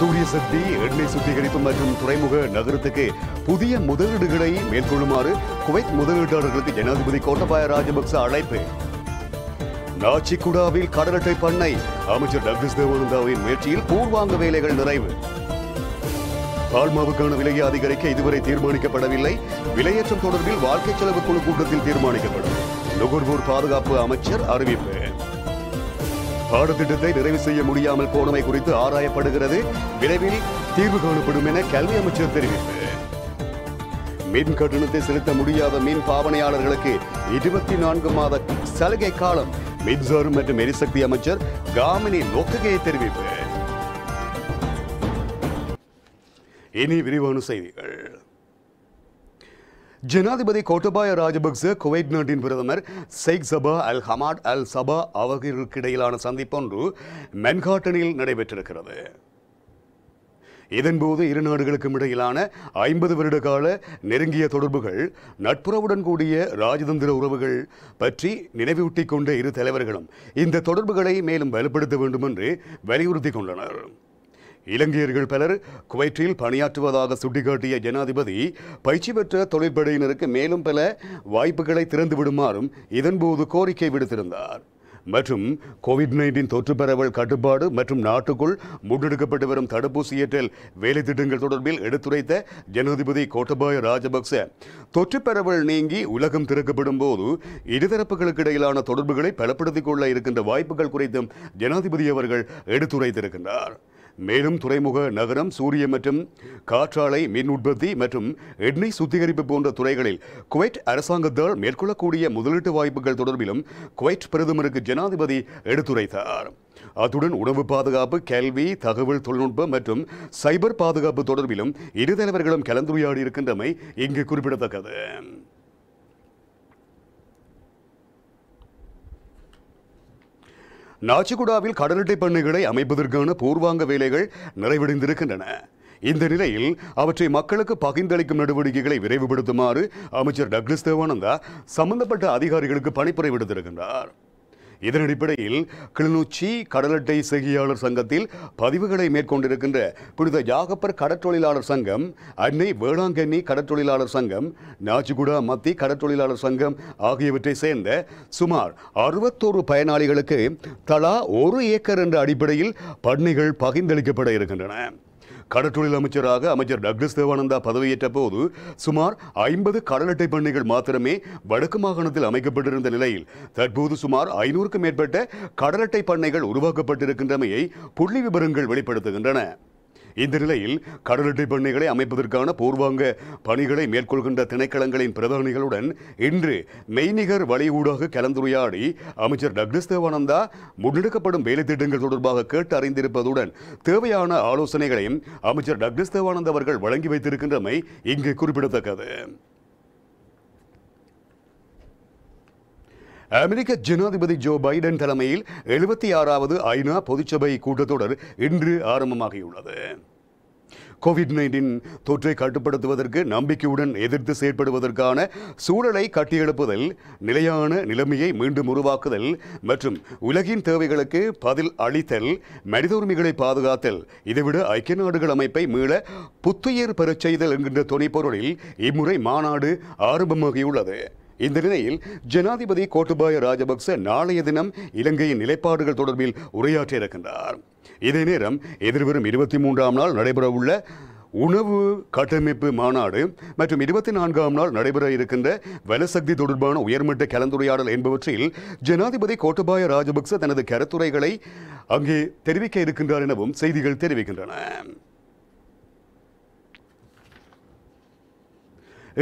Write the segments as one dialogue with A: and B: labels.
A: சூரிய சக்தி எண்ணெய் சுத்திகரிப்பு மற்றும் துறைமுக நகரத்துக்கு புதிய முதலீடுகளை மேற்கொள்ளுமாறு குவைத் முதலீட்டாளர்களுக்கு ஜனாதிபதி கோட்டபாய ராஜபக்ச அழைப்பு. நாச்சிக்குடாவில் கடலட்டை பண்ணை அமைச்சர் டக்ளஸ் தேவானந்தாவின் முயற்சியில் பூர்வாங்க வேலைகள் நிறைவு. பால்மாவுக்கான விலையை அதிகரிக்க இதுவரை தீர்மானிக்கப்படவில்லை. விலையேற்றம் தொடர்பில் வாழ்க்கை செலவு குழு கூட்டத்தில் தீர்மானிக்கப்படும். நுகர்வோர் பாதுகாப்பு அமைச்சர் அறிவிப்பு. பாடத்திட்டத்தை நிறைவு செய்ய முடியாமல் போனமை குறித்து ஆராயப்படுகிறது. விரைவில் தீர்வு காணப்படும் என கல்வி அமைச்சர் தெரிவிப்பு. மின் கட்டணத்தை செலுத்த முடியாத மின் பாவனையாளர்களுக்கு 24 மாத சலுகை காலம் மின்சாரம் மற்றும் எரிசக்தி அமைச்சர் காமினி லோக்ககே தெரிவிப்பு. இனி விரிவான செய்திகள். ஜனாதிபதி கோட்டபாய ராஜபக்ச குவைத் நாட்டின் பிரதமர் ஷேக் சபா அல் ஹமாட் அல் சபா அவர்களுக்கு இடையிலான சந்திப்பொன்று மென்ஹாட்டனில் நடைபெற்றிருக்கிறது. இதன்போது இரு நாடுகளுக்கும் இடையிலான 50 வருட கால நெருங்கிய தொடர்புகள், நட்புறவுடன் கூடிய ராஜதந்திர உறவுகள் பற்றி நினைவூட்டிக் கொண்ட இரு தலைவர்களும் இந்த தொடர்புகளை மேலும் வலுப்படுத்த வேண்டும் என்று வலியுறுத்திக் கொண்டனர். இலங்கையர்கள் பலர் குவைற்றில் பணியாற்றுவதாக சுட்டிக்காட்டிய ஜனாதிபதி பயிற்சி பெற்ற தொழிற்படையினருக்கு மேலும் பல வாய்ப்புகளை திறந்து விடுமாறும் இதன்போது கோரிக்கை விடுத்திருந்தார். மற்றும் கோவிட்-19 தொற்று பரவல் கட்டுப்பாடு மற்றும் நாட்டுக்குள் முன்னெடுக்கப்பட்டு வரும் தடுப்பூசி ஏற்றல் வேலை திட்டங்கள் தொடர்பில் எடுத்துரைத்த ஜனாதிபதி கோட்டபாய ராஜபக்ச தொற்று பரவல் நீங்கி உலகம் திறக்கப்படும் போது இருதரப்புகளுக்கு இடையிலான தொடர்புகளை பலப்படுத்திக் கொள்ள இருக்கின்ற வாய்ப்புகள் குறித்தும் ஜனாதிபதி அவர்கள் எடுத்துரைத்திருக்கின்றார். மேலும் துறைமுக நகரம், சூரிய மற்றும் காற்றாலை மின் உற்பத்தி மற்றும் எண்ணெய் சுத்திகரிப்பு போன்ற துறைகளில் குவைட் அரசாங்கத்தால் மேற்கொள்ளக்கூடிய முதலீட்டு வாய்ப்புகள் தொடர்பிலும் குவைட் பிரதமருக்கு ஜனாதிபதி எடுத்துரைத்தார். அத்துடன் உணவு பாதுகாப்பு, கல்வி, தகவல் தொழில்நுட்பம் மற்றும் சைபர் பாதுகாப்பு தொடர்பிலும் இரு தலைவர்களும் கலந்துரையாடி இருக்கின்றமை இங்கு குறிப்பிடத்தக்கது. நாச்சிக்குடாவில் கடலட்டை பண்ணைகளை அமைப்பதற்கான பூர்வாங்க வேலைகள் நிறைவடைந்திருக்கின்றன. இந்த நிலையில் அவற்றை மக்களுக்கு பகிர்ந்தளிக்கும் நடவடிக்கைகளை விரைவுபடுத்துமாறு அமைச்சர் டக்ளஸ் தேவானந்தா சம்பந்தப்பட்ட அதிகாரிகளுக்கு பணிப்புரை விடுத்திருக்கின்றார். இதன் அடிப்படையில் கிளிநொச்சி கடலட்டை செய்கையாளர் சங்கத்தில் பதிவுகளை மேற்கொண்டிருக்கின்ற புனித யாகப்பர் கடற்றொழிலாளர் சங்கம், அன்னை வேளாங்கண்ணி கடற்றொழிலாளர் சங்கம், நாச்சிக்குடா மத்தி கடற்றொழிலாளர் சங்கம் ஆகியவற்றை சேர்ந்த சுமார் 61 பயனாளிகளுக்கு தலா 1 ஏக்கர் என்ற அடிப்படையில் பண்ணைகள் பகிர்ந்தளிக்கப்பட இருக்கின்றன. கடற்றொழில் அமைச்சராக அமைச்சர் டக்ளஸ் தேவானந்தா பதவியேற்ற போது சுமார் 50 கடலட்டை பண்ணைகள் மாத்திரமே வடக்கு மாகாணத்தில் அமைக்கப்பட்டிருந்த நிலையில் தற்போது சுமார் 500க்கும் மேற்பட்ட கடலட்டை பண்ணைகள் உருவாக்கப்பட்டிருக்கின்றமையை புள்ளி விவரங்கள் வெளிப்படுத்துகின்றன. இந்த நிலையில் கடலட்டை பண்ணைகளை அமைப்பதற்கான பூர்வாங்க பணிகளை மேற்கொள்கின்ற திணைக்களங்களின் பிரதானிகளுடன் இன்று மெய்நிகர் வழியூடாக கலந்துரையாடி அமைச்சர் டக்ளஸ் தேவானந்தா முன்னெடுக்கப்படும் வேலை திட்டங்கள் தொடர்பாக கேட்டு அறிந்திருப்பதுடன் தேவையான ஆலோசனைகளையும் அமைச்சர் டக்ளஸ் தேவானந்தா அவர்கள் வழங்கி வைத்திருக்கின்றமை இங்கு குறிப்பிடத்தக்கது. அமெரிக்க ஜனாதிபதி ஜோ பைடன் தலைமையில் 76வது ஐநா பொதுச்சபை கூட்டத்தொடர் இன்று ஆரம்பமாகியுள்ளது. கோவிட்-19 தொற்றை கட்டுப்படுத்துவதற்கு நம்பிக்கையுடன் எதிர்த்து செயற்படுவதற்கான சூழலை கட்டியெழுப்புதல், நிலையான நிலைமையை மீண்டும் உருவாக்குதல் மற்றும் உலகின் தேவைகளுக்கு பதில் அளித்தல், மனித உரிமைகளை பாதுகாத்தல், இதைவிட ஐக்கிய நாடுகள் அமைப்பை மீள புத்துயிர் பெறச் செய்தல் என்கின்ற துணைப்பொருளில் இம்முறை மாநாடு ஆரம்பமாகியுள்ளது. இந்த நிலையில் ஜனாதிபதி கோட்டபாய ராஜபக்ச நாளைய தினம் இலங்கையின் நிலைப்பாடுகள் தொடர்பில் உரையாற்ற இருக்கின்றார். இதே நேரம் எதிர்வரும் 23ஆம் நாள் நடைபெறவுள்ள உணவு கட்டமைப்பு மாநாடு மற்றும் 24ஆம் நாள் நடைபெற இருக்கின்ற வனசக்தி தொடர்பான உயர்மட்ட கலந்துரையாடல் என்பவற்றில் ஜனாதிபதி கோட்டபாய ராஜபக்ச தனது கருத்துரைகளை அங்கே தெரிவிக்க இருக்கின்றார் எனவும் செய்திகள் தெரிவிக்கின்றன.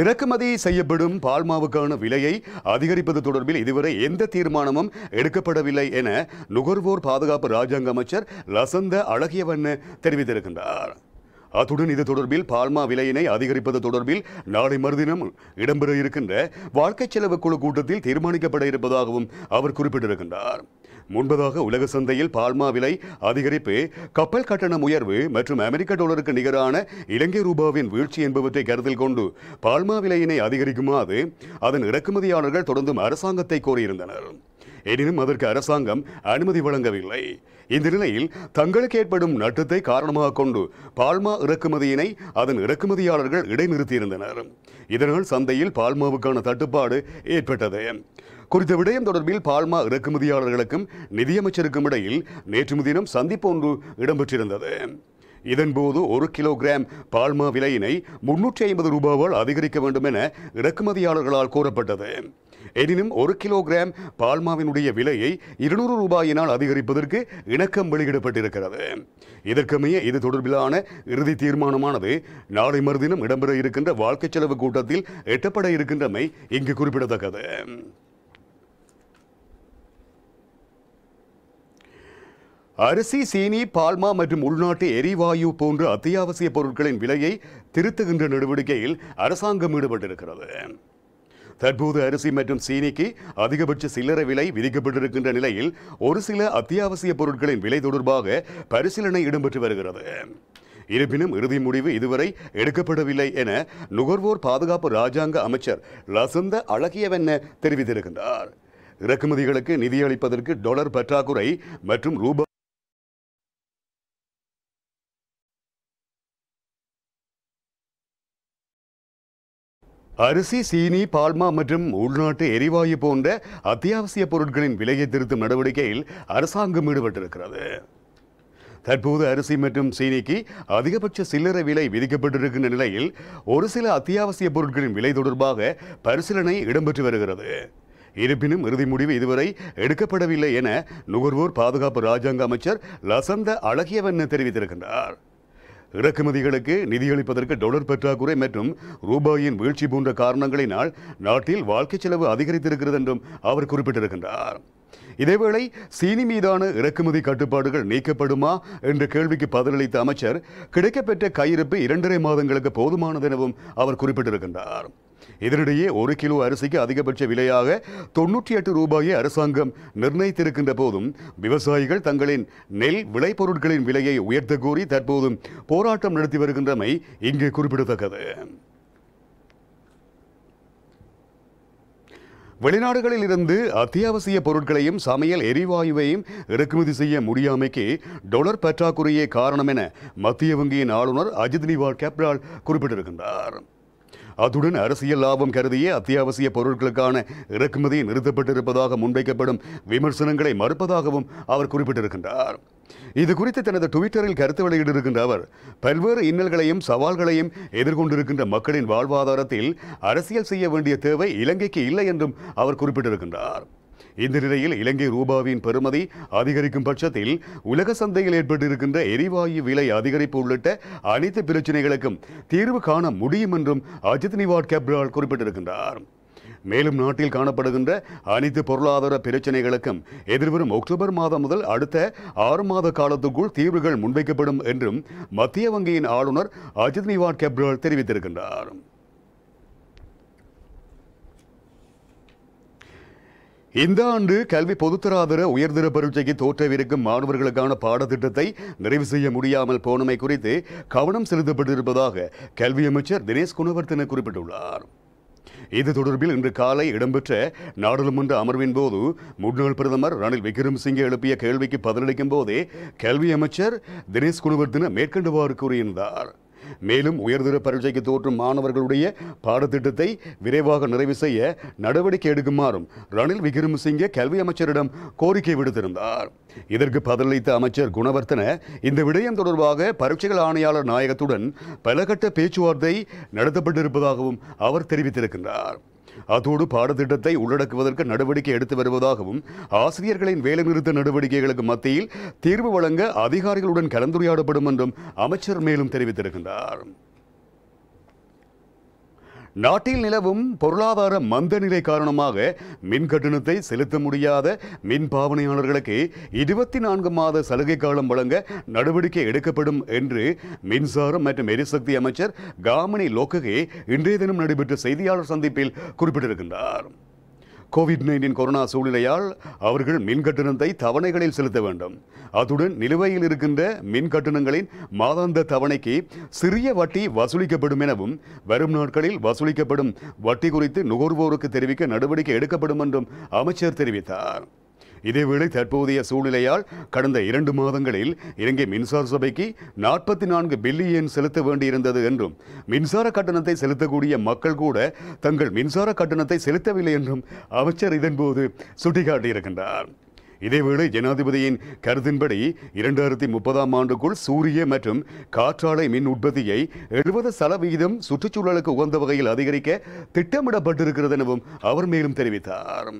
A: இறக்குமதி செய்யப்படும் பால்மாவுக்கான விலையை அதிகரிப்பது தொடர்பில் இதுவரை எந்த தீர்மானமும் எடுக்கப்படவில்லை என நுகர்வோர் பாதுகாப்பு ராஜாங்க அமைச்சர் லசந்த அழகியவண்ண தெரிவித்திருக்கின்றார். அத்துடன் இது தொடர்பில் பால்மா விலையினை அதிகரிப்பது தொடர்பில் நாளை மறுதினம் இடம்பெற இருக்கின்ற வாழ்க்கை செலவு குழு கூட்டத்தில் தீர்மானிக்கப்பட இருப்பதாகவும் அவர் குறிப்பிட்டிருக்கின்றார். முன்பதாக உலக சந்தையில் பால்மா விலை அதிகரிப்பு, கப்பல் கட்டணம் உயர்வு மற்றும் அமெரிக்க டாலருக்கு நிகரான இலங்கை ரூபாவின் வீழ்ச்சி என்பவற்றை கருத்தில் கொண்டு பால்மா விலையினை அதிகரிக்குமாறு அதன் இறக்குமதியாளர்கள் தொடர்ந்தும் அரசாங்கத்தை கோரியிருந்தனர். எனினும் அதற்கு அரசாங்கம் அனுமதி வழங்கவில்லை. இந்த நிலையில் தங்களுக்கு ஏற்படும் நட்டத்தை காரணமாக கொண்டு பால்மா இறக்குமதியினை அதன் இறக்குமதியாளர்கள் இடைநிறுத்தியிருந்தனர். இதனால் சந்தையில் பால்மாவுக்கான தட்டுப்பாடு ஏற்பட்டது. குறித்த விடயம் தொடர்பில் பால்மா இறக்குமதியாளர்களுக்கும் நிதியமைச்சருக்கும் இடையில் நேற்று முன்தினம் சந்திப்பு ஒன்று இடம்பெற்றிருந்தது. இதன்போது 1 கிலோகிராம் பால்மா விலையினை 350 ரூபாவால் அதிகரிக்க வேண்டும் என இறக்குமதியாளர்களால் கோரப்பட்டது. எனினும் 1 கிலோகிராம் பால்மாவினுடைய விலையை 200 ரூபாயினால் அதிகரிப்பதற்கு இணக்கம் வெளியிடப்பட்டிருக்கிறது. இதற்கமைய இது தொடர்பிலான இறுதி தீர்மானமானது நாளை மறுதினம் இடம்பெற இருக்கின்ற வாழ்க்கை செலவு கூட்டத்தில் எட்டப்பட இருக்கின்றமை இங்கு குறிப்பிடத்தக்கது. அரிசி, சீனி, பால்மா மற்றும் உள்நாட்டு எரிவாயு போன்ற அத்தியாவசிய பொருட்களின் விலையை திருத்துகின்ற நடவடிக்கையில் அரசாங்கம் ஈடுபட்டிருக்கிறது. தற்போது அரிசி மற்றும் சீனிக்கு அதிகபட்ச சில்லறை விலை விதிக்கப்பட்டிருக்கின்ற நிலையில் ஒரு சில அத்தியாவசிய பொருட்களின் விலை தொடர்பாக பரிசீலனை இடம்பெற்று வருகிறது. இருப்பினும் இறுதி முடிவு இதுவரை எடுக்கப்படவில்லை என நுகர்வோர் பாதுகாப்பு ராஜாங்க அமைச்சர் லசந்த அழகியவென்ன தெரிவித்திருக்கின்றார். இறக்குமதிகளுக்கு நிதியளிப்பதற்கு டாலர் பற்றாக்குறை மற்றும் ரூபாய் அரிசி, சீனி, பால்மா மற்றும் உள்நாட்டு எரிவாயு போன்ற அத்தியாவசிய பொருட்களின் விலையை திருத்தும் நடவடிக்கையில் அரசாங்கம் ஈடுபட்டிருக்கிறது. தற்போது அரிசி மற்றும் சீனிக்கு அதிகபட்ச சில்லறை விலை விதிக்கப்பட்டிருக்கின்ற நிலையில் ஒரு சில அத்தியாவசிய பொருட்களின் விலை தொடர்பாக பரிசீலனை இடம்பெற்று வருகிறது. இருப்பினும் இறுதி முடிவு இதுவரை எடுக்கப்படவில்லை என நுகர்வோர் பாதுகாப்பு ராஜாங்க அமைச்சர் லசந்த அழகியவென்ன தெரிவித்திருக்கின்றார். இறக்குமதிகளுக்கு நிதியளிப்பதற்கு டாலர் பற்றாக்குறை மற்றும் ரூபாயின் வீழ்ச்சி போன்ற காரணங்களினால் நாட்டில் வாழ்க்கை செலவு அதிகரித்திருக்கிறது என்றும் அவர் குறிப்பிட்டிருக்கின்றார். இதேவேளை சீனி மீதான இறக்குமதி கட்டுப்பாடுகள் நீக்கப்படுமா என்ற கேள்விக்கு பதிலளித்த அமைச்சர் கிடைக்கப்பெற்ற கையிருப்பு 2.5 மாதங்களுக்கு போதுமானது எனவும் அவர் குறிப்பிட்டிருக்கின்றார். இதனிடையே 1 கிலோ அரிசிக்கு அதிகபட்ச விலையாக 98 ரூபாயை அரசாங்கம் நிர்ணயித்திருக்கின்ற போதும் விவசாயிகள் தங்களின் நெல் விளைபொருட்களின் விலையை உயர்த்த கோரி தற்போதும் போராட்டம் நடத்தி வருகின்றமை இங்கு குறிப்பிடத்தக்கது. வெளிநாடுகளில் இருந்து அத்தியாவசிய பொருட்களையும் சமையல் எரிவாயுவையும் இறக்குமதி செய்ய முடியாமைக்கு டாலர் பற்றாக்குறையே காரணம் என மத்திய வங்கியின் ஆளுநர் அஜித் நிவாட் கேப்ரால் குறிப்பிட்டிருக்கின்றார். அத்துடன் அரசியல் லாபம் கருதிய அத்தியாவசிய பொருட்களுக்கான இறக்குமதி நிறுத்தப்பட்டிருப்பதாக முன்வைக்கப்படும் விமர்சனங்களை மறுப்பதாகவும் அவர் குறிப்பிட்டிருக்கின்றார். இது குறித்து தனது ட்விட்டரில் கருத்து வெளியிட்டிருக்கின்ற அவர் பல்வேறு இன்னல்களையும் சவால்களையும் எதிர்கொண்டிருக்கின்ற மக்களின் வாழ்வாதாரத்தில் அரசியல் செய்ய வேண்டிய தேவை இலங்கைக்கு இல்லை என்றும் அவர் குறிப்பிட்டிருக்கின்றார். இந்த நிலையில் இலங்கை ரூபாவின் பெறுமதி அதிகரிக்கும் பட்சத்தில் உலக சந்தையில் ஏற்பட்டிருக்கின்ற எரிவாயு விலை அதிகரிப்பு உள்ளிட்ட அனைத்து பிரச்சனைகளுக்கும் தீர்வு காண முடியும் என்றும் அஜித் நிவாட் கேப்ரால் குறிப்பிட்டிருக்கின்றார். மேலும் நாட்டில் காணப்படுகின்ற அனைத்து பொருளாதார பிரச்சனைகளுக்கும் எதிர்வரும் அக்டோபர் மாதம் முதல் அடுத்த 6 மாத காலத்துக்குள் தீர்வுகள் முன்வைக்கப்படும் என்றும் மத்திய வங்கியின் ஆளுநர் அஜித் நிவாட் கேப்ரால் தெரிவித்திருக்கின்றார். இந்த ஆண்டு கல்வி பொதுத்தராதர உயர்தர பரீட்சைக்கு தோற்றவிருக்கும் மாணவர்களுக்கான பாடத்திட்டத்தை நிறைவு செய்ய முடியாமல் போனமை குறித்து கவனம் செலுத்தப்பட்டிருப்பதாக கல்வி அமைச்சர் தினேஷ் குணவர்த்தன குறிப்பிட்டுள்ளார். இது தொடர்பில் இன்று காலை இடம்பெற்ற நாடாளுமன்ற அமர்வின் போது முன்னாள் பிரதமர் ரணில் விக்ரமசிங்கே எழுப்பிய கேள்விக்கு பதிலளிக்கும் போதே கல்வி அமைச்சர் தினேஷ் குணவர்த்தன மேற்கண்டவாறு கூறியிருந்தார். மேலும் உயர்தர பரீட்சைக்கு தோற்றும் மாணவர்களுடைய பாடத்திட்டத்தை விரைவாக நிறைவு செய்ய நடவடிக்கை எடுக்குமாறும் ரணில் விக்ரமசிங்கே கல்வி அமைச்சரிடம் கோரிக்கை விடுத்திருந்தார். இதற்கு பதிலளித்த அமைச்சர் குணவர்த்தன இந்த விடயம் தொடர்பாக பரீட்சைகள் ஆணையாளர் நாயகத்துடன் பலகட்ட பேச்சுவார்த்தை நடத்தப்பட்டிருப்பதாகவும் அவர் தெரிவித்திருக்கின்றார். அதோடு பாடத்திட்டத்தை உள்ளடக்குவதற்கு நடவடிக்கை எடுத்து வருவதாகவும் ஆசிரியர்களின் வேலைநிறுத்த நடவடிக்கைகளுக்கு மத்தியில் தீர்வு வழங்க அதிகாரிகளுடன் கலந்துரையாடப்படும் என்றும் அமைச்சர் மேலும் தெரிவித்திருக்கின்றார். நாட்டில் நிலவும் பொருளாதார மந்த நிலை காரணமாக மின் கட்டணத்தை செலுத்த முடியாத மின் பாவனையாளர்களுக்கு 24 மாத சலுகை காலம் வழங்க நடவடிக்கை எடுக்கப்படும் என்று மின்சாரம் மற்றும் எரிசக்தி அமைச்சர் காமினி லோக்ககே இன்றைய தினம் நடைபெற்ற செய்தியாளர் சந்திப்பில் குறிப்பிட்டிருக்கின்றார். கோவிட்-19 கொரோனா சூழ்நிலையால் அவர்கள் மின் கட்டணத்தை தவணைகளில் செலுத்த வேண்டும். அத்துடன் நிலுவையில் இருக்கின்ற மின் கட்டணங்களின் மாதாந்த தவணைக்கு சிறிய வட்டி வசூலிக்கப்படும் எனவும் வரும் நாட்களில் வசூலிக்கப்படும் வட்டி குறித்து நுகர்வோருக்கு தெரிவிக்க நடவடிக்கை எடுக்கப்படும் என்றும் அமைச்சர் தெரிவித்தார். இதேவேளை தற்போதைய சூழ்நிலையால் கடந்த 2 மாதங்களில் இலங்கை மின்சார சபைக்கு 44 பில்லியன் செலுத்த வேண்டியிருந்தது என்றும் மின்சார கட்டணத்தை செலுத்தக்கூடிய மக்கள் கூட தங்கள் மின்சார கட்டணத்தை செலுத்தவில்லை என்றும் அமைச்சர் இதன்போது சுட்டிக்காட்டியிருக்கின்றார். இதேவேளை ஜனாதிபதியின் கருத்தின்படி 2030ஆம் ஆண்டுக்குள் சூரிய மற்றும் காற்றாலை மின் உற்பத்தியை 70% சுற்றுச்சூழலுக்கு உகந்த வகையில் அதிகரிக்க திட்டமிடப்பட்டிருக்கிறது எனவும் அவர் மேலும் தெரிவித்தார்.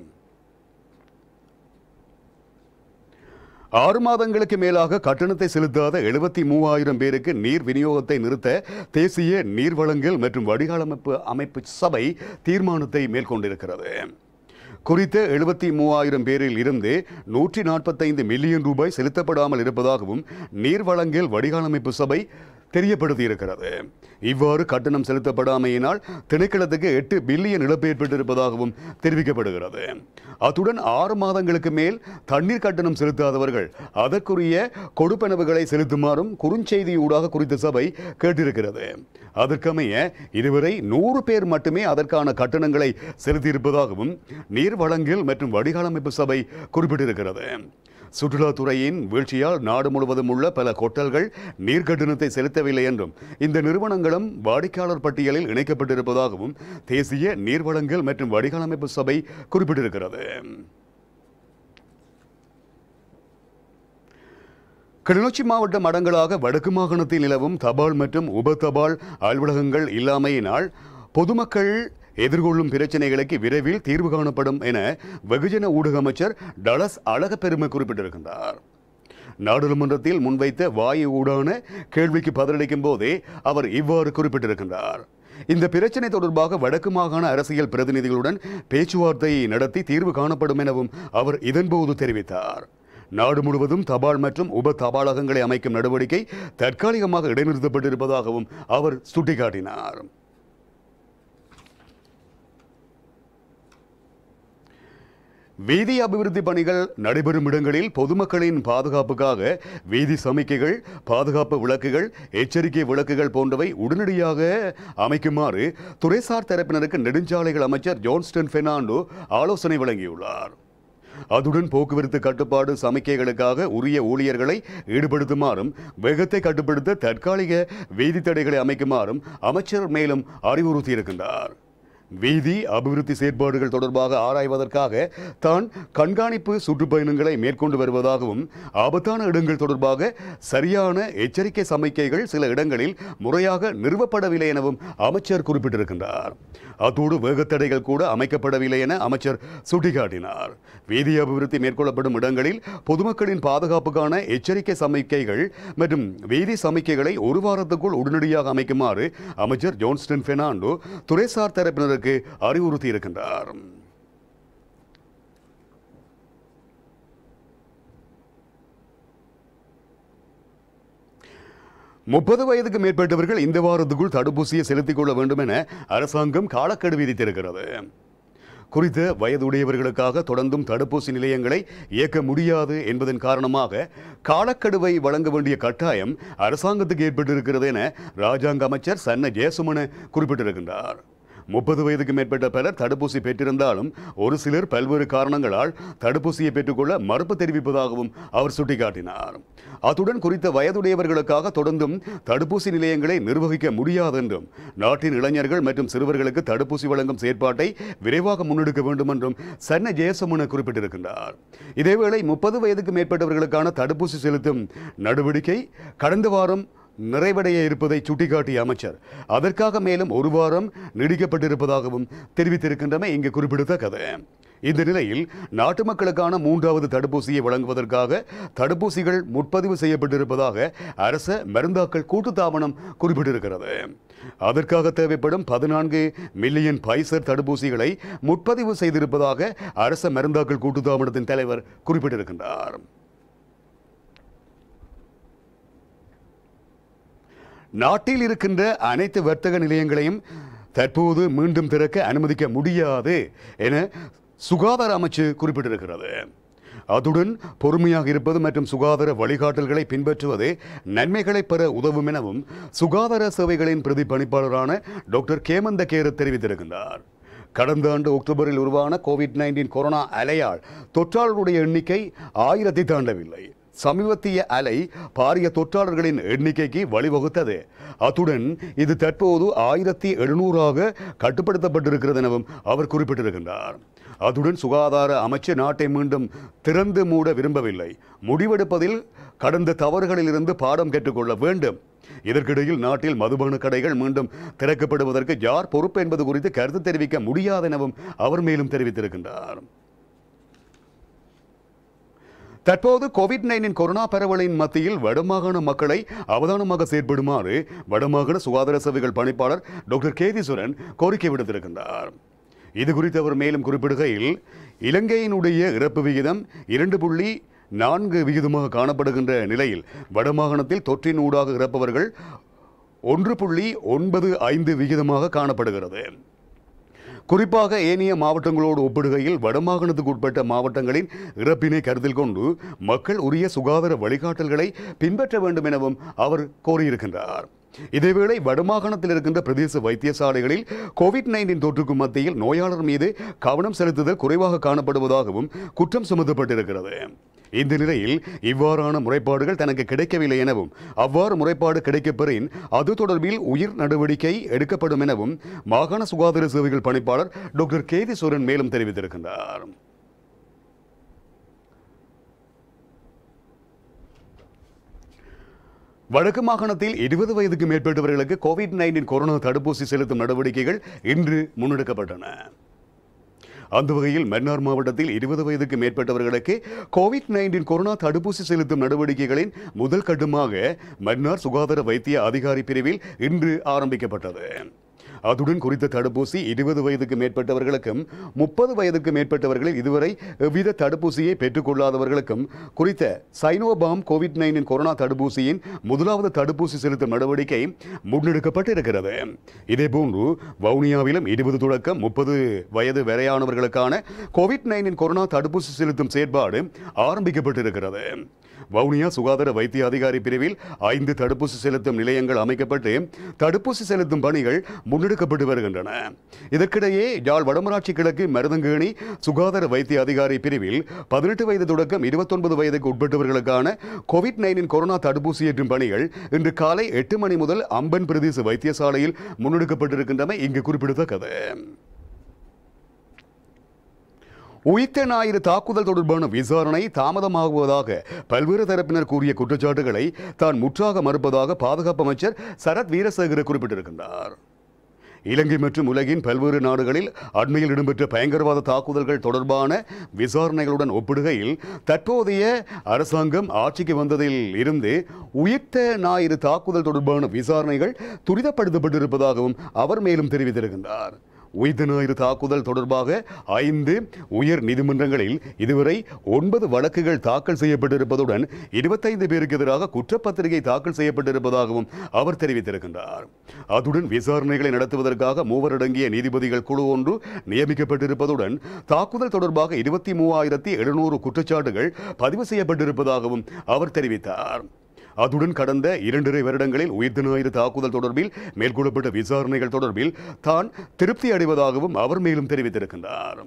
A: 6 மாதங்களுக்கு மேலாக கட்டணத்தை செலுத்தாத 73,000 பேருக்கு நீர் விநியோகத்தை நிறுத்த தேசிய நீர்வழங்கல் மற்றும் வடிகாலமைப்பு அமைப்பு சபை தீர்மானத்தை மேற்கொண்டிருக்கிறது. குறித்த 73,000 பேரில் இருந்து 145 மில்லியன் ரூபாய் செலுத்தப்படாமல் இருப்பதாகவும் நீர் வழங்கல் வடிகாலமைப்பு சபை தெரியப்படுத்தியிருக்கிறது. இவ்வாறு கட்டணம் செலுத்தப்படாமையினால் திணைக்களத்துக்கு 8 பில்லியன் இழப்பு ஏற்பட்டிருப்பதாகவும் தெரிவிக்கப்படுகிறது. அத்துடன் 6 மாதங்களுக்கு மேல் தண்ணீர் கட்டணம் செலுத்தாதவர்கள் அதற்குரிய கொடுப்பனவுகளை செலுத்துமாறும் குறுஞ்செய்தியூடாக குறித்த சபை கேட்டிருக்கிறது. அதற்கமைய இதுவரை 100 பேர் மட்டுமே அதற்கான கட்டணங்களை செலுத்தியிருப்பதாகவும் நீர் வழங்கல் மற்றும் வடிகாலமைப்பு சபை குறிப்பிட்டிருக்கிறது. சுற்றுலாத்துறையின் வீழ்ச்சியால் நாடு முழுவதும் உள்ள பல கொட்டல்கள் நீர் கட்டணத்தை செலுத்தவில்லை என்றும் இந்த நிறுவனங்களும் வாடிக்கையாளர் பட்டியலில் இணைக்கப்பட்டிருப்பதாகவும் தேசிய நீர் வழங்கல் மற்றும் வடிகாலமைப்பு சபை குறிப்பிட்டிருக்கிறது. கிளிநொச்சி மாவட்ட மடங்களாக வடக்கு மாகாணத்தில் நிலவும் தபால் மற்றும் உப தபால் அலுவலகங்கள் இல்லாமையினால் பொதுமக்கள் எதிர்கொள்ளும் பிரச்சனைகளுக்கு விரைவில் தீர்வு காணப்படும் என வெகுஜன ஊடக அமைச்சர் டலஸ் அழகப்பெருமை குறிப்பிட்டிருக்கின்றார். நாடாளுமன்றத்தில் முன்வைத்த வாயு ஊடான கேள்விக்கு பதிலளிக்கும் போதே அவர் இவ்வாறு குறிப்பிட்டிருக்கின்றார். இந்த பிரச்சனை தொடர்பாக வடக்கு மாகாண அரசியல் பிரதிநிதிகளுடன் பேச்சுவார்த்தை நடத்தி தீர்வு காணப்படும் எனவும் அவர் இதன்போது தெரிவித்தார். நாடு முழுவதும் தபால் மற்றும் உப தபாலகங்களை அமைக்கும் நடவடிக்கை தற்காலிகமாக இடைநிறுத்தப்பட்டிருப்பதாகவும் அவர் சுட்டிக்காட்டினார். வீதி அபிவிருத்தி பணிகள் நடைபெறும் இடங்களில் பொதுமக்களின் பாதுகாப்புக்காக வீதி சமிக்கைகள், பாதுகாப்பு விளக்குகள், எச்சரிக்கை விளக்குகள் போன்றவை உடனடியாக அமைக்குமாறு துறைசார் தரப்பினருக்கு நெடுஞ்சாலைகள் அமைச்சர் ஜான்ஸ்டன் பெர்னாண்டோ ஆலோசனை வழங்கியுள்ளார். அதுடன் போக்குவரத்து கட்டுப்பாடு சமிக்கைகளுக்காக உரிய ஊழியர்களை ஈடுபடுத்துமாறும் வேகத்தை கட்டுப்படுத்த தற்காலிக வீதி தடைகளை அமைக்குமாறும் அமைச்சர் மேலும் அறிவுறுத்தியிருக்கின்றார். வீதி அபிவிருத்தி செயற்பாடுகள் தொடர்பாக ஆராய்வதற்காக தான் கண்காணிப்பு சுற்றுப்பயணங்களை மேற்கொண்டு வருவதாகவும் ஆபத்தான இடங்கள் தொடர்பாக சரியான எச்சரிக்கை சமிக்கைகள் சில இடங்களில் முறையாக நிறுவப்படவில்லை எனவும் அமைச்சர் குறிப்பிட்டிருக்கின்றார். அத்தோடு வேகத்தடைகள் கூட அமைக்கப்படவில்லை என அமைச்சர் சுட்டிக்காட்டினார். வீதி அபிவிருத்தி மேற்கொள்ளப்படும் இடங்களில் பொதுமக்களின் பாதுகாப்புக்கான எச்சரிக்கை சமிக்கைகள் மற்றும் வீதி சமிக்கைகளை 1 வாரத்துக்குள் உடனடியாக அமைக்குமாறு அமைச்சர் ஜான்ஸ்டன் பெர்னாண்டோ துறைசார் தரப்பினருக்கு அறிவுறுத்தி இருக்கின்றார். முப்பது வயதுக்கு மேற்பட்டவர்கள் இந்த வாரத்துக்குள் தடுப்பூசியை செலுத்திக் கொள்ள வேண்டும் என அரசாங்கம் காலக்கெடு விதித்திருக்கிறது. குறித்த வயதுடையவர்களுக்காக தொடர்ந்தும் தடுப்பூசி நிலையங்களை இயக்க முடியாது என்பதன் காரணமாக காலக்கெடுவை வழங்க வேண்டிய கட்டாயம் அரசாங்கத்துக்கு ஏற்பட்டிருக்கிறது என ராஜாங்க அமைச்சர் சன்ன ஜெயசுமன குறிப்பிட்டிருக்கின்றார். 30 வயதுக்கு மேற்பட்ட பலர் தடுப்பூசி பெற்றிருந்தாலும் ஒரு சிலர் பல்வேறு காரணங்களால் தடுப்பூசியை பெற்றுக்கொள்ள மறுப்பு தெரிவிப்பதாகவும் அவர் சுட்டிக்காட்டினார். அத்துடன் குறித்த வயதுடையவர்களுக்காக தொடர்ந்தும் தடுப்பூசி நிலையங்களை நிர்வகிக்க முடியாது என்றும் நாட்டின் இளைஞர்கள் மற்றும் சிறுவர்களுக்கு தடுப்பூசி வழங்கும் செயற்பாட்டை விரைவாக முன்னெடுக்க வேண்டும் என்றும் சன்ன ஜெயசுமன குறிப்பிட்டிருக்கின்றார். இதேவேளை 30 வயதுக்கு மேற்பட்டவர்களுக்கான தடுப்பூசி செலுத்தும் நடவடிக்கை கடந்த வாரம் நிறைவடைய இருப்பதை சுட்டிக்காட்டிய அமைச்சர் அதற்காக மேலும் 1 வாரம் நீடிக்கப்பட்டிருப்பதாகவும் தெரிவித்திருக்கின்றமை இங்கு குறிப்பிடத்தக்கது. இந்த நிலையில் நாட்டு மக்களுக்கான 3வது தடுப்பூசியை வழங்குவதற்காக தடுப்பூசிகள் முன்பதிவு செய்யப்பட்டிருப்பதாக அரச மருந்தாக்கல் கூட்டுத்தாபனம் குறிப்பிட்டிருக்கிறது. அதற்காக தேவைப்படும் 14 மில்லியன் பைசர் தடுப்பூசிகளை முன்பதிவு செய்திருப்பதாக அரச மருந்தாக்கல் கூட்டுத்தாபனத்தின் தலைவர் குறிப்பிட்டிருக்கின்றார். நாட்டில் இருக்கின்ற அனைத்து வர்த்தக நிலையங்களையும் தற்போது மீண்டும் திறக்க அனுமதிக்க முடியாது என சுகாதார அமைச்சு குறிப்பிட்டிருக்கிறது. அதுடன் பொறுமையாக இருப்பது மற்றும் சுகாதார வழிகாட்டல்களை பின்பற்றுவது நன்மைகளை பெற உதவும் எனவும் சுகாதார சேவைகளின் பிரதிபலிப்பாளரான டாக்டர் கேமந்த கேரத் தெரிவித்திருக்கின்றார். கடந்த ஆண்டு அக்டோபரில் உருவான கோவிட்-19 கொரோனா அலையால் தொற்றாளர்களுடைய எண்ணிக்கை 1000 தாண்டவில்லை. சமீபத்திய அலை பாரிய தொற்றாளர்களின் எண்ணிக்கைக்கு வழிவகுத்தது. அத்துடன் இது தற்போது 1700 கட்டுப்படுத்தப்பட்டிருக்கிறது எனவும் அவர் குறிப்பிட்டிருக்கின்றார். அத்துடன் சுகாதார அமைச்சர் நாட்டை மீண்டும் திறந்து மூட விரும்பவில்லை. முடிவெடுப்பதில் கடந்த தவறுகளிலிருந்து பாடம் கற்றுக்கொள்ள வேண்டும். இதற்கிடையில் நாட்டில் மதுபான கடைகள் மீண்டும் திறக்கப்படுவதற்கு யார் பொறுப்பு என்பது குறித்து கருத்து தெரிவிக்க முடியாது எனவும் அவர் மேலும் தெரிவித்திருக்கின்றார். தற்போது கோவிட்-19 கொரோனா பரவலின் மத்தியில் வடமாகாண மக்களை அவதானமாக செயற்படுமாறு வடமாகாண சுகாதார சேவைகள் பணிப்பாளர் டாக்டர் கேதீஸ்வரன் கோரிக்கை விடுத்திருக்கின்றார். இது குறித்து அவர் மேலும் குறிப்பிடுகையில், இலங்கையினுடைய இறப்பு விகிதம் 2.4 விகிதமாக காணப்படுகின்ற நிலையில் வடமாகாணத்தில் தொற்றின் ஊடாக இறப்பவர்கள் 1.95 விகிதமாக காணப்படுகிறது. குறிப்பாக ஏனைய மாவட்டங்களோடு ஒப்பிடுகையில் வடமாகாணத்துக்கு உட்பட்ட மாவட்டங்களின் இறப்பினை கருத்தில் கொண்டு மக்கள் உரிய சுகாதார வழிகாட்டல்களை பின்பற்ற வேண்டும் எனவும் அவர் கோரியிருக்கின்றார். இதேவேளை வடமாகாணத்தில் இருக்கின்ற பிரதேச வைத்தியசாலைகளில் கோவிட்-19 தொற்றுக்கு மத்தியில் நோயாளர் மீது கவனம் செலுத்துதல் குறைவாக காணப்படுவதாகவும் குற்றம் சுமத்தப்பட்டிருக்கிறது. இந்த நிலையில் இவ்வாறான முறைப்பாடுகள் தனக்கு கிடைக்கவில்லை எனவும் அவ்வாறு முறைப்பாடு கிடைக்கப்பெறின் அது தொடர்பில் உயிர் நடவடிக்கை எடுக்கப்படும் எனவும் மாகாண சுகாதார சேவைகள் பணிப்பாளர் டாக்டர் கேதீஸ்வரன் மேலும் தெரிவித்திருக்கின்றார். வடக்கு மாகாணத்தில் 20 வயதுக்கு மேற்பட்டவர்களுக்கு கோவிட்-19 கொரோனா தடுப்பூசி செலுத்தும் நடவடிக்கைகள் இன்று முன்னெடுக்கப்பட்டன. அந்த வகையில் மன்னார் மாவட்டத்தில் 20 வயதுக்கு மேற்பட்டவர்களுக்கு கோவிட்-19 கொரோனா தடுப்பூசி செலுத்தும் நடவடிக்கைகளின் முதல் கட்டமாக மன்னார் சுகாதார வைத்திய அதிகாரி பிரிவில் இன்று ஆரம்பிக்கப்பட்டது. அதுடன் குறித்த தடுப்பூசி 20 வயதுக்கு மேற்பட்டவர்களுக்கும் 30 வயதுக்கு மேற்பட்டவர்களில் இதுவரை எவ்வித தடுப்பூசியை பெற்றுக் கொள்ளாதவர்களுக்கும் குறித்த சைனோபாம் கோவிட்-19 கொரோனா தடுப்பூசியின் முதலாவது தடுப்பூசி செலுத்தும் நடவடிக்கை முன்னெடுக்கப்பட்டிருக்கிறது. இதேபோன்று வவுனியாவிலும் 20 தொடக்கம் 30 வயது வரையானவர்களுக்கான கோவிட்-19 கொரோனா தடுப்பூசி செலுத்தும் செயற்பாடு ஆரம்பிக்கப்பட்டிருக்கிறது. வவுனியா சுகாதார வைத்திய அதிகாரி பிரிவில் 5 தடுப்பூசி செலுத்தும் நிலையங்கள் அமைக்கப்பட்டு தடுப்பூசி செலுத்தும் பணிகள் முன்னெடுக்கப்பட்டு வருகின்றன. இதற்கிடையே யாழ் வடமராட்சி கிழக்கு மருதங்கேணி சுகாதார வைத்திய அதிகாரி பிரிவில் 18 வயது தொடக்கம் 29 வயதுக்கு உட்பட்டவர்களுக்கான கோவிட்-19 கொரோனா தடுப்பூசி ஏற்றும் பணிகள் இன்று காலை 8 மணி முதல் அம்பன் பிரதேச வைத்தியசாலையில் முன்னெடுக்கப்பட்டிருக்கின்றன இங்கு குறிப்பிடத்தக்கது. உயிர்த்த ஞாயிறு தாக்குதல் தொடர்பான விசாரணை தாமதமாகுவதாக பல்வேறு தரப்பினர் கூறிய குற்றச்சாட்டுகளை தான் முற்றாக மறுப்பதாக பாதுகாப்பு அமைச்சர் சரத் வீரசேகர குறிப்பிட்டிருக்கின்றார். இலங்கை மற்றும் உலகின் பல்வேறு நாடுகளில் அண்மையில் இடம்பெற்ற பயங்கரவாத தாக்குதல்கள் தொடர்பான விசாரணைகளுடன் ஒப்பிடுகையில் தற்போதைய அரசாங்கம் ஆட்சிக்கு வந்ததில் இருந்து உயிர்த்த ஞாயிறு தாக்குதல் தொடர்பான விசாரணைகள் துரிதப்படுத்தப்பட்டிருப்பதாகவும் அவர் மேலும் தெரிவித்திருக்கின்றார். உயிர்த்த ஞாயிறு தாக்குதல் தொடர்பாக 5 உயர் நீதிமன்றங்களில் இதுவரை 9 வழக்குகள் தாக்கல் செய்யப்பட்டிருப்பதுடன் 25 பேருக்கு எதிராக குற்றப்பத்திரிகை தாக்கல் செய்யப்பட்டிருப்பதாகவும் அவர் தெரிவித்திருக்கின்றார். அத்துடன் விசாரணைகளை நடத்துவதற்காக 3 அடங்கிய நீதிபதிகள் குழு ஒன்று நியமிக்கப்பட்டிருப்பதுடன் தாக்குதல் தொடர்பாக 23,700 குற்றச்சாட்டுகள் பதிவு செய்யப்பட்டிருப்பதாகவும் அவர் தெரிவித்தார். அதுடன் கடந்த 2.5 வருடங்களில் உயிர்த்த ஞாயிறு தாக்குதல் தொடர்பில் மேற்கொள்ளப்பட்ட விசாரணைகள் தொடர்பில் தான் திருப்தி அடைவதாகவும் அவர் மேலும் தெரிவித்திருக்கின்றார்.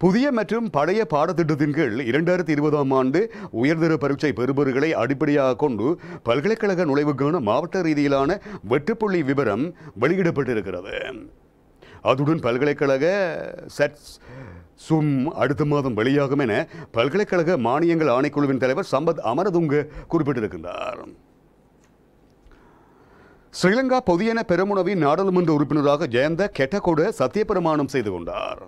A: புதிய மற்றும் பழைய பாடத்திட்டத்தின் கீழ் 2020ஆம் ஆண்டு உயர்தர பரீட்சை பெறுபவர்களை அடிப்படையாக கொண்டு பல்கலைக்கழக நுழைவுக்கான மாவட்ட ரீதியிலான வெட்டுப்புள்ளி விவரம் வெளியிடப்பட்டிருக்கிறது. அதுடன் பல்கலைக்கழக அடுத்த மாதம் வெளியாகும் என பல்கலைக்கழக மானியங்கள் ஆணைக்குழுவின் தலைவர் சம்பத் அமரதுங்க குறிப்பிட்டிருக்கின்றார். ஸ்ரீலங்கா பொதுஜன பெரமுனவின் நாடாளுமன்ற உறுப்பினராக ஜெயந்த கெட்டகொட சத்தியப்பிரமாணம் செய்து கொண்டார்.